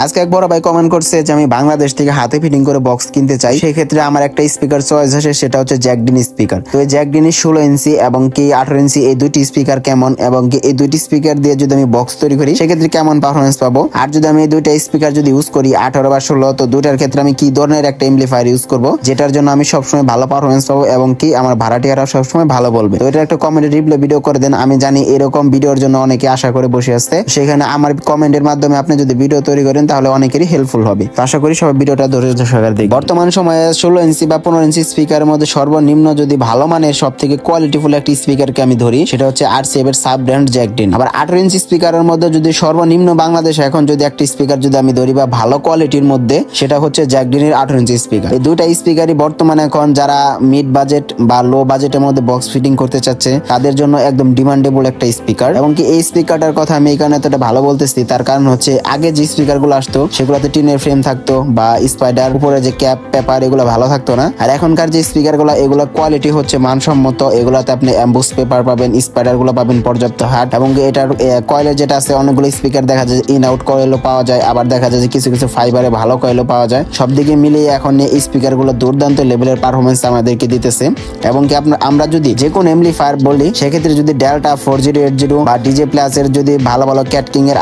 আজকে এক বড় ভাই কমেন্ট করছে যে আমি বাংলাদেশ থেকে হাতে ফিটিং করে বক্স কিনতে চাই, সেক্ষেত্রে আমার একটা স্পিকার চয়েস আছে, সেটা হচ্ছে জ্যাকডিন স্পিকার। তো এই জ্যাকডিনের 16 ইঞ্চি এবং কি 18 ইঞ্চি এই দুইটি স্পিকার কেমন, এবং কি এই দুইটি স্পিকার দিয়ে যদি আমি বক্স তৈরি করি সেক্ষেত্রে কেমন পারফরমেন্স পাবো, আর যদি আমি এই দুইটা স্পিকার যদি ইউজ করি 18 বা 16, তো দুইটার ক্ষেত্রে আমি কি ধরনের একটা এমপ্লিফায়ার ইউজ করব যেটার জন্য আমি সবসময় ভালো পারফরমেন্স পাবো এবং কি আমার ভাড়াটিয়ারা সবসময় ভালো বলবে। তো এটা একটা কমেন্টে রিপ্লাই ভিডিও করে দেন। আমি জানি এরকম ভিডিওর জন্য অনেকে আশা করে বসে আসছে, সেখানে আমার কমেন্টের মাধ্যমে আপনি যদি ভিডিও তৈরি করেন তাহলে অনেকেরই হেল্পফুল হবে। তো আশা করি সবাই ভিডিওটা ধৈর্য সহকারে দেখবেন। বর্তমান সময়ে 16 ইঞ্চি বা 15 ইঞ্চি স্পিকারের মধ্যে সর্বনিম্ন যদি ভালো মানের সব থেকে কোয়ালিটিফুল একটি স্পিকারকে আমি ধরি, সেটা হচ্ছে RCF এর সাব ব্র্যান্ড জ্যাকডিন। আবার 18 ইঞ্চি স্পিকারের মধ্যে যদি সর্বনিম্ন বাংলাদেশে এখন যদি একটি স্পিকার যদি আমি ধরি বা ভালো কোয়ালিটির মধ্যে, সেটা হচ্ছে জ্যাকডিনের 18 ইঞ্চি স্পিকার। এই দুইটা স্পিকারই বর্তমানে এখন যারা মিড বাজেট বা লো বাজেটের মধ্যে বক্স ফিটিং করতে চাচ্ছে তাদের জন্য একদম ডিমান্ডেবল একটা স্পিকার। এবং কি এই স্পিকারটার কথা আমি এই কারণে এতটা ভালো বলতেছি, তার কারণ হচ্ছে আগে যে স্পিকার গুলো আসতো সেগুলোতে টিনের ফ্রেম থাকতো বা স্পাইডার উপরে যে ক্যাপ পেপার এগুলো ভালো থাকতো না। আর এখনকার যে স্পিকার গুলো এগুলো কোয়ালিটি হচ্ছে মানসম্মত, এগুলাতে আপনি অ্যাম্বুস পেপার পাবেন, স্পাইডার গুলো পাবেন পর্যাপ্ত হার্ড, এবং এটার কয়েলের যেটা আছে অনেকগুলো স্পিকার দেখা যায় ইন আউট কয়েলও পাওয়া যায়, আবার দেখা যায় যে কিছু কিছু ফাইবারে ভালো কয়েলও পাওয়া যায়। সব দিকে মিলিয়ে এখন এই স্পিকার গুলো দুর্দান্ত লেভেলের পারফরমেন্স আমাদেরকে দিতেছে। এবং কি আমরা যদি যে কোনো এমপ্লিফায়ার বলি সেক্ষেত্রে যদি ডেল্টা 4080 বা ডিজে প্লাস এর যদি ভালো ভালো ক্যাটকিং এর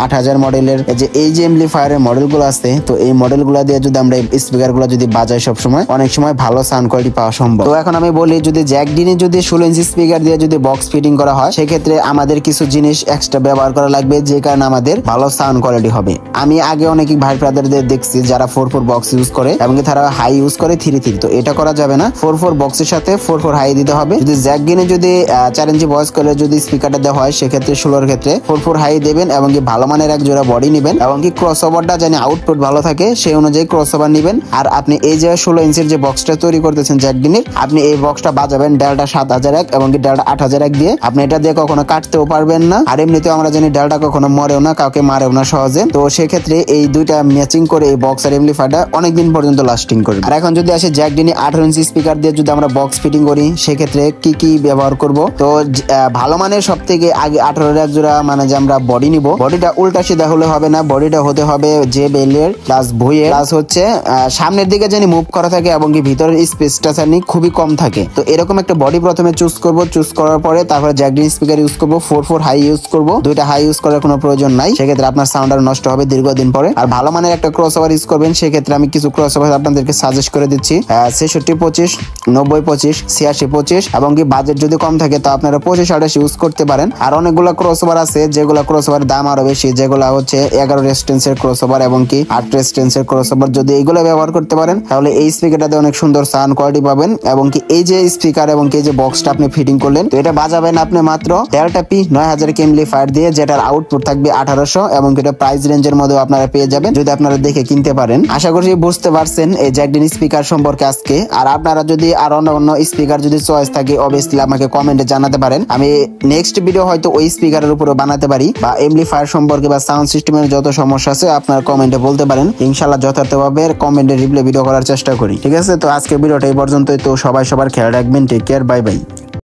8000 মডেলের এই যে এমপ্লিফায়ারের মডেলগুলো আছে, তো এই মডেলগুলো দিয়ে যদি আমরা স্পিকার গুলো যদি বাজাই সবসময় অনেক সময় ভালো সাউন্ড কোয়ালিটি পাওয়া সম্ভব। তো এখন আমি বলি যদি জ্যাকডিনে যদি 16 ইঞ্চি স্পিকার দিয়ে যদি বক্স ফিটিং করা হয় সেক্ষেত্রে আমাদের কিছু জিনিস এক্সট্রা ব্যবহার করা লাগবে, যে কারণে আমাদের ভালো সাউন্ড কোয়ালিটি হবে। আমি আগে অনেক ভাই ব্রাদারদের দেখছি যারা 4/4 বক্স ইউজ করে এবং তারা হাই ইউজ করে 3/3, তো এটা করা যাবে না। 4/4 বক্সের সাথে 4/4 হাই দিতে হবে। যদি জ্যাকডিনে যদি 4 ইঞ্চি ভয়েস কলে যদি স্পিকারটা দেওয়া হয় সেক্ষেত্রে 16 এর ক্ষেত্রে 4/4 হাই দেবেন এবং কি ভালো মানের এক জোড়া বডি নেবেন এবং কি ক্রসওভারটা যেন আউটপুট ভালো থাকে সেই অনুযায়ী ক্রসওভার নেবেন। আর আপনি এই যে 16 ইঞ্চির যে বক্সটা তৈরি করতেছেন জ্যাকডিনের, আপনি এই বক্সটা বাজাবেন ডেল্টা 7001 এবং কি ডেল্টা 8001 দিয়ে। আপনি এটা দিয়ে কখনো কাটতেও পারবেন না, আর এমনিতেও আমরা জানি ডেল্টা কখনো মরেও না, কাউকে মারেও না সহজে। তো সেক্ষেত্রে এই দুইটা ম্যাচিং করে এই বক্স আর এমপ্লিফায়ারটা অনেকদিন পর্যন্ত লাস্টিং করবে। আর এখন যদি আসে জ্যাকডিনে 18 ইঞ্চি স্পিকার দিয়ে যদি আমরা বক্স ফিটিং করি সেক্ষেত্রে কি কি ব্যবহার করব। তো ভালো মানের সব থেকে আগে 18 এর এক জোড়া মানে যে আমরা বডি নিব, বডিটা উল্টা সিধা হলে হবে না, বডিটা হতে হবে যে বেলের প্লাস ভুঁইয়ের প্লাস হচ্ছে সামনের দিকে যেন মুভ করা থাকে এবং কি ভিতরের স্পেসটা জানি খুবই কম থাকে। তো এরকম একটা বডি প্রথমে চুজ করব, চুজ করার পরে তারপরে জ্যাকডিন স্পিকার ইউজ করব। 4/4 হাই ইউজ করব, দুইটা হাই ইউজ করার কোনো প্রয়োজন নাই, সেক্ষেত্রে আপনার সাউন্ড আর নষ্ট হবে দীর্ঘদিন পরে। আর ভালো মানের একটা ক্রসওভার ইউজ করবেন, সেক্ষেত্রে আমি কিছু ক্রসওভার আপনাদেরকে সাজেস্ট করে দিচ্ছি। 66-25, 90-25, 86-25 এবং কি বাজেট যদি কম থাকে তো আপনারা 25-28 ইউজ করতে পারেন। আর অনেকগুলো ক্রসওভার আছে যেগুলো ক্রসওভার দাম আরো বেশি, যেগুলো হচ্ছে 11 রেজিস্ট্যান্সের ক্রসওভার এবং কি 8 রেজিস্ট্যান্সের ক্রসওভার। যদি এইগুলো ব্যবহার করতে পারেন তাহলে এই স্পিকারটাতে অনেক সুন্দর সাউন্ড কোয়ালিটি পাবেন। এবং কি এই যে স্পিকার এবং কি এই যে বক্সটা আপনি ফিটিং করলেন, তো এটা বাজাবেন আপনি মাত্র ডেল্টা P 9000 এমপ্লিফায়ার দিয়ে, যেটার আউটপুট থাকবে 1800 এবং এটা প্রাইস রেঞ্জের মধ্যে আপনারা পেয়ে যাবেন যদি আপনারা দেখে কিনতে পারেন। আশা করি বুঝতে পারছেন এই জ্যাকডিন স্পিকার সম্পর্কে আজকে। আর আপনারা যদি আর অন্য স্পিকার যদি চয়েস থাকে অবভিয়াসলি আমাকে কমেন্টে জানাতে পারেন, আমি নেক্সট ভিডিও হয়তো ওই স্পিকারের উপরে বানাতে পারি, বা এমপ্লিফায়ার সম্পর্কে বা সাউন্ড সিস্টেমের যত সমস্যা আছে আপনারা কমেন্টে বলতে পারেন। ইনশাআল্লাহ যথার্থভাবে কমেন্টে রিপ্লাই ভিডিও করার চেষ্টা করি। ঠিক আছে, তো আজকের ভিডিওটা এই পর্যন্তই। তো সবাই সবার খেয়াল রাখবেন। Take care, bye by.